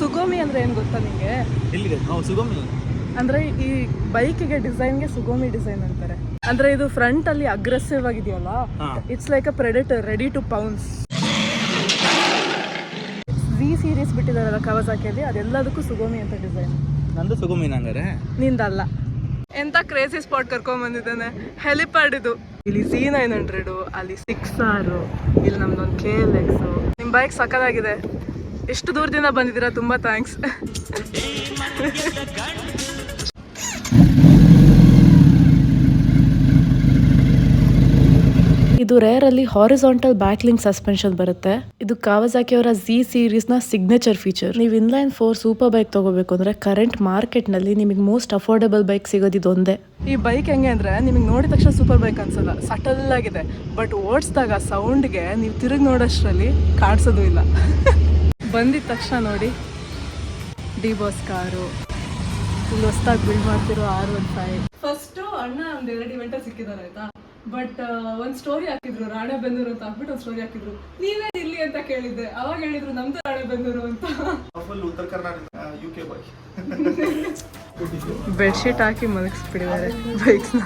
ಸುಗೋಮಿ ಅಂದ್ರೆ ಏನು ಗೊತ್ತಾ ನಿಮಗೆ? ಎಲ್ಲಿದೆ? ಸುಗೋಮಿ ಅಂದ್ರೆ ಈ ಬೈಕಿಗೆ ಡಿಸೈನ್ಗೆ ಸುಗೋಮಿ ಡಿಸೈನ್ ಅಂತಾರೆ. ಅಂದ್ರೆ ಇದು ಫ್ರಂಟ್ ಅಲ್ಲಿ ಅಗ್ರೆಸಿವ್ ಆಗಿದೆಯಲ್ಲ, it's like a predator ready to pounce. V series ಬಿಟ್ಟಿದಾರಲ್ಲ ಕವಾಸಾಕಿಯಲ್ಲಿ, ಅದೆಲ್ಲದಕ್ಕೂ ಸುಗೋಮಿ ಅಂತ ಡಿಸೈನ್. ನಂದು ಸುಗೋಮಿ ನಂಗಾರೆ, ನಿಂದಲ್ಲ. ಎಂತ ಕ್ರೇಜಿ ಸ್ಪಾಟ್ ಕರ್ಕೊಂಡ್ ಬಂದಿದ್ದಾನೆ. ಹೆಲಿಪ್ಯಾಡ್ ಇದು. ಇಲ್ಲಿ Z900, ಅಲ್ಲಿ 6R, ಇಲ್ಲಿ ನಮ್ದೊಂದು KLX. ನಿಮ್ ಬೈಕ್ ಸಕ್ಕತ್ತಾಗಿದೆ. ಎಷ್ಟು ದೂರದಿಂದ ಬಂದಿದ್ದೀರಾ, ತುಂಬಾ ಥ್ಯಾಂಕ್ಸ್. ಇದು ರೇರ್ ಅಲ್ಲಿ ಹಾರಿಸಾಂಟಲ್ ಬ್ಯಾಕ್ಲಿಂಕ್ ಸಸ್ಪೆನ್ಷನ್ ಬರುತ್ತೆ. ಇದು ಕಾವಾಸಾಕಿ ಅವರ Z ಸೀರೀಸ್ ನ ಸಿಗ್ನೇಚರ್ ಫೀಚರ್. ನೀವು ಇನ್ಲೈನ್ 4 ಸೂಪರ್ ಬೈಕ್ ತಗೋಬೇಕು ಅಂದ್ರೆ ಕರೆಂಟ್ ಮಾರ್ಕೆಟ್ ನಲ್ಲಿ ನಿಮಗೆ ಮೋಸ್ಟ್ ಅಫೋರ್ಡೆಬಲ್ ಬೈಕ್ ಸಿಗೋದು ಇದೊಂದೇ. ಈ ಬೈಕ್ ಹೆಂಗೆ ಅಂದ್ರೆ ನಿಮಗೆ ನೋಡಿದ ತಕ್ಷಣ ಸೂಪರ್ ಬೈಕ್ ಅನ್ಸಲ್ಲ, ಸಟಲ್ ಆಗಿದೆ. ಬಟ್ ಓಡಿಸಿದಾಗ ಸೌಂಡ್ಗೆ ನೀವು ತಿರುಗಿ ನೋಡೋಷ್ಟರಲ್ಲಿ ಕಾಣಿಸೋದು ಇಲ್ಲ. ಬಂದಿದ ತಕ್ಷಣ ನೋಡಿ ಡಿ-ಬಾಸ್ ಕಾರು, ಇಲ್ಲಿ ಹೊಸದಾಗಿ ಬಿಲ್ಡ್ ಮಾಡ್ತಿರೋ R15. ಫಸ್ಟ್ ಅಣ್ಣ ಒಂದು 2 ಇವೆಂಟ್ ಸಿಕ್ಕಿದ್ದಾರೆ ಆಯ್ತಾ. ಬಟ್ ಒಂದು ಸ್ಟೋರಿ ಹಾಕಿದ್ರು, ರಾಣೆಬೆನ್ನೂರು ಅಂತ ಹಾಕ್ಬಿಟ್ಟು ಒಂದು ಸ್ಟೋರಿ ಹಾಕಿದ್ರು. ನೀವೇ ಇಲ್ಲಿ ಅಂತ ಕೇಳಿದ್ದೆ, ಅವಾಗ ಹೇಳಿದ್ರು ನಮ್ದು ರಾಣೆಬೆನ್ನೂರು ಅಂತ. ಉತ್ತರ ಕರ್ನಾಟಕ UK ಬಾಯ್. ಬೆಡ್ಶೀಟ್ ಹಾಕಿ ಮಲಗಿಸ್ಬಿಟ್ಟಿದ್ದಾರೆ ಬೈಕ್ಸ್ನ.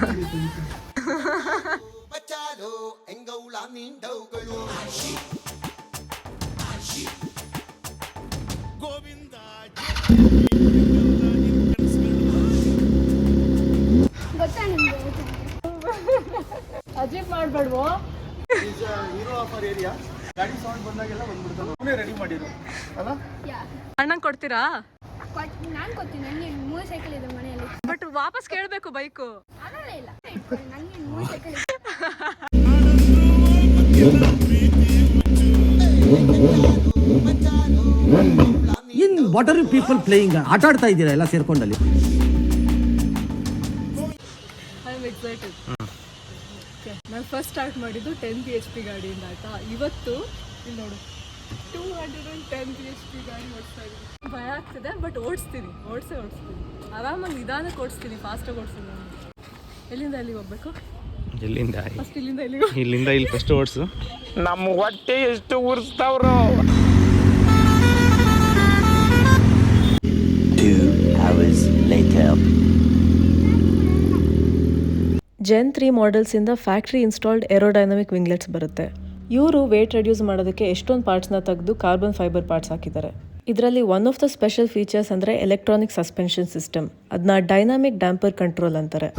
ಅಜೀಬ್ ಮಾಡ್ಬೇಡ್ವೋ. ಹೀರೋ ಆಫರ್ ಏರಿಯಾ ಗಾಡಿ ಸೌಂಡ್ ಬಂದಾಗೆಲ್ಲ ಬಂದ್ಬಿಡ್ತಾನೆ. ರೆಡಿ ಮಾಡಿದ್ರು ಅಲ್ಲ, ಅಣ್ಣಂಗೆ ಕೊಡ್ತೀರಾ? ನಾನು ಕೊಡ್ತೀನಿ, ನನಗೆ 3 ಸೈಕಲ್ ಇದೆ ಮನೆಯಲ್ಲಿ. ಬಟ್ ವಾಪಸ್ ಕೇಳಬೇಕು ಬೈಕು. ಅದಲ್ಲ ಇಲ್ಲ, ನನಗೆ 3 ಸೈಕಲ್ ಇದೆ. In what are you people playing? ಆಟ ಆಡ್ತಾ ಇದ್ದೀರಾ ಎಲ್ಲ ಸೇರ್ಕೊಂಡಲ್ಲಿ? I am excited. ನಾನು ಫಸ್ಟ್ ಸ್ಟಾರ್ಟ್ ಮಾಡಿದ್ದು 10 BHP ಗಾಡಿಯಿಂದ ಆಯ್ತಾ. ಇವತ್ತು ಇಲ್ಲಿ ನೋಡು 210 BHP ಗಾಡಿ ಓಡಿಸ್ತಾ ಇದ್ದೀನಿ. ಭಯ ಆಗ್ತಿದೆ ಬಟ್ ಓಡಿಸ್ತೀನಿ. ಆರಾಮಾಗಿ ನಿಧಾನಕ್ಕೆ ಓಡಿಸ್ತೀನಿ, ಫಾಸ್ಟಾಗಿ ಓಡಿಸ್ತೀನಿ. ನಾನು ಎಲ್ಲಿಂದ ಎಲ್ಲಿಗೆ ಹೋಗ್ಬೇಕು? ಎಲ್ಲಿಂದ? ಫಸ್ಟ್ ಇಲ್ಲಿಂದ ಎಲ್ಲಿಗೆ? ಇಲ್ಲಿಂದ ಇಲ್ಲಿ ಫಸ್ಟ್ ಓಡಿಸು. ನಮ್ಮ ಹೊಟ್ಟೆ ಎಷ್ಟು ಉರಿಸ್ತಾವ್ರು. 2 hours later. Gen 3 ಮಾಡೆಲ್ಸಿಂದ ಫ್ಯಾಕ್ಟ್ರಿ ಇನ್ಸ್ಟಾಲ್ಡ್ ಏರೋಡೈನಮಿಕ್ ವಿಂಗ್ಲೆಟ್ಸ್ ಬರುತ್ತೆ. ಇವರು ವೇಟ್ ರೆಡ್ಯೂಸ್ ಮಾಡೋದಕ್ಕೆ ಎಷ್ಟೊಂದು ಪಾರ್ಟ್ಸ್ನ ತೆಗೆದು ಕಾರ್ಬನ್ ಫೈಬರ್ ಪಾರ್ಟ್ಸ್ ಹಾಕಿದ್ದಾರೆ. ಇದರಲ್ಲಿ one of the special features ಅಂದರೆ ಎಲೆಕ್ಟ್ರಾನಿಕ್ ಸಸ್ಪೆನ್ಷನ್ ಸಿಸ್ಟಮ್. ಅದನ್ನ ಡೈನಾಮಿಕ್ ಡ್ಯಾಂಪರ್ ಕಂಟ್ರೋಲ್ ಅಂತಾರೆ.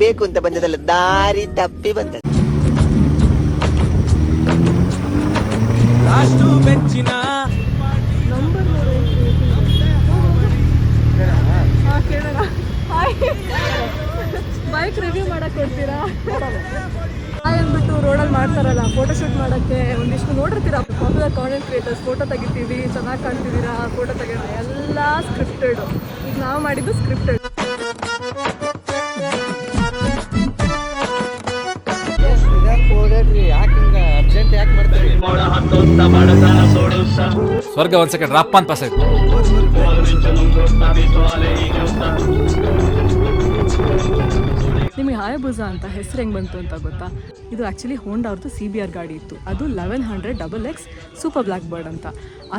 ಬೇಕು ಅಂತ ಬಂದದಲ್ಲ, ದಾರಿ ತಪ್ಪಿ ಬಂದದ್ದು. ಬೆಂಚಿನ ಬೈಕ್ ರಿವ್ಯೂ ಮಾಡಕ್ ಕೊಡ್ತೀರಾ? ಅಂದ್ಬಿಟ್ಟು ರೋಡಲ್ಲಿ ಮಾಡ್ತಾರಲ್ಲ ಫೋಟೋಶೂಟ್ ಮಾಡೋಕ್ಕೆ, ಒಂದಿಷ್ಟು ನೋಡಿರ್ತೀರಾ ಪಾಪ್ಯುಲರ್ ಕಾಂಟೆಂಟ್ ಕ್ರಿಯೇಟರ್ಸ್. ಫೋಟೋ ತೆಗಿತೀವಿ, ಚೆನ್ನಾಗಿ ಕಾಣ್ತಿದ್ದೀರಾ, ಫೋಟೋ ತೆಗೆಯೋಣ, ಎಲ್ಲ ಸ್ಕ್ರಿಪ್ಟೆಡ್. ಈಗ ನಾವು ಮಾಡಿದ್ದು ಸ್ಕ್ರಿಪ್ಟೆಡ್. ಸ್ವರ್ಗ ಒಂದ್ ಸೆಕೆಂಡ್ ರಪ್ಪ ಅಂತ ಪಾಸ್ ಆಯ್ತು. ನಿಮಗೆ ಹಾಯಬುಸಾ ಅಂತ ಹೆಸರು ಹೆಂಗೆ ಬಂತು ಅಂತ ಗೊತ್ತಾ? ಇದು ಆ್ಯಕ್ಚುಲಿ ಹೋಂಡಾ ಅವ್ರದ್ದು CBR ಗಾಡಿ ಇತ್ತು. ಅದು 1100XX ಸೂಪರ್ ಬ್ಲ್ಯಾಕ್ ಬರ್ಡ್ ಅಂತ.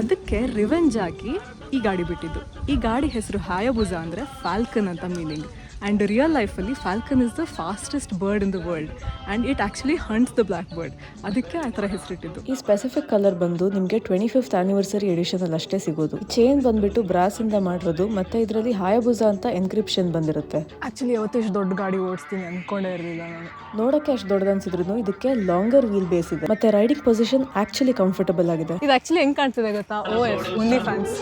ಅದಕ್ಕೆ ರಿವೆಂಜ್ ಆಗಿ ಈ ಗಾಡಿ ಬಿಟ್ಟಿದ್ದು. ಈ ಗಾಡಿ ಹೆಸರು ಹಾಯಬುಸಾ ಅಂದರೆ ಫ್ಯಾಲ್ಕನ್ ಅಂತ ಮೀನಿಂಗ್. ಆ್ಯಂಡ್ ರಿಯಲ್ ಲೈಫಲ್ಲಿ Falcon is the fastest bird in the world and it actually hunts the black bird. ಅದಕ್ಕೆ ಆ ಥರ ಹೆಸರಿಟ್ಟಿದ್ದು. ಈ ಸ್ಪೆಸಿಫಿಕ್ ಕಲರ್ ಬಂದು ನಿಮಗೆ 25th ಆ್ಯನಿವರ್ಸರಿ ಎಡಿಷನಲ್ಲಿ ಅಷ್ಟೇ ಸಿಗೋದು. ಚೈನ್ ಬಂದುಬಿಟ್ಟು ಬ್ರಾಸಿಂದ ಮಾಡಿರೋದು, ಮತ್ತು ಇದರಲ್ಲಿ ಹಾಯಬುಸಾ ಅಂತ ಎನ್ಕ್ರಿಪ್ಷನ್ ಬಂದಿರುತ್ತೆ. ಆ್ಯಕ್ಚುಲಿ ಯಾವತ್ತೂ ಇಷ್ಟು ದೊಡ್ಡ ಗಾಡಿ ಓಡಿಸ್ತೀನಿ ಅಂದ್ಕೊಂಡೇ ಇರಲಿಲ್ಲ ನಾನು. ನೋಡೋಕ್ಕೆ ಅಷ್ಟು ದೊಡ್ಡದು ಅನ್ಸಿದ್ರು ಇದಕ್ಕೆ ಲಾಂಗರ್ ವೀಲ್ ಬೇಸ್ ಇದೆ, ಮತ್ತು ರೈಡಿಂಗ್ ಪೊಸಿಷನ್ ಆ್ಯಕ್ಚುಲಿ ಕಂಫರ್ಟಬಲ್ ಆಗಿದೆ. ಇದು ಆ್ಯಕ್ಚುಲಿ ಹೆಂಗೆ ಕಾಣ್ತಿದೆ ಗೊತ್ತಾ? OF only fans.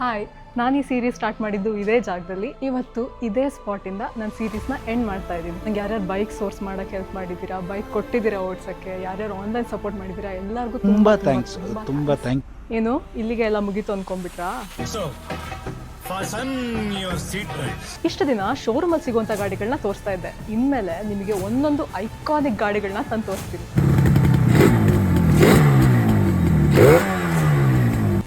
ಹಾಯ್, ನಾನು ಈ ಸೀರೀಸ್ ಸ್ಟಾರ್ಟ್ ಮಾಡಿದ್ದು ಇದೇ ಜಾಗದಲ್ಲಿ. ಇವತ್ತು ಇದೇ ಸ್ಪಾಟಿಂದ ನಾನು ಸೀರೀಸ್ನ ಎಂಡ್ ಮಾಡ್ತಾ ಇದ್ದೀನಿ. ನಂಗೆ ಯಾರ್ಯಾರು ಬೈಕ್ ಸೋರ್ಸ್ ಮಾಡೋಕ್ಕೆ ಹೆಲ್ಪ್ ಮಾಡಿದ್ದೀರಾ, ಬೈಕ್ ಕೊಟ್ಟಿದ್ದೀರಾ ಓಡ್ಸೋಕ್ಕೆ, ಯಾರ್ಯಾರು ಆನ್ಲೈನ್ ಸಪೋರ್ಟ್ ಮಾಡಿದ್ದೀರಾ, ಎಲ್ಲರಿಗೂ ತುಂಬ ಥ್ಯಾಂಕ್ಸ್. ಏನು ಇಲ್ಲಿಗೆ ಎಲ್ಲ ಮುಗೀತು ಅಂದ್ಕೊಂಡ್ಬಿಟ್ರಾ? ಇಷ್ಟು ದಿನ ಶೋರೂಮಲ್ಲಿ ಸಿಗುವಂಥ ಗಾಡಿಗಳನ್ನ ತೋರಿಸ್ತಾ ಇದ್ದೆ. ಇನ್ಮೇಲೆ ನಿಮಗೆ ಒಂದೊಂದು ಐಕಾನಿಕ್ ಗಾಡಿಗಳನ್ನ ತಂದು ತೋರಿಸ್ತೀನಿ.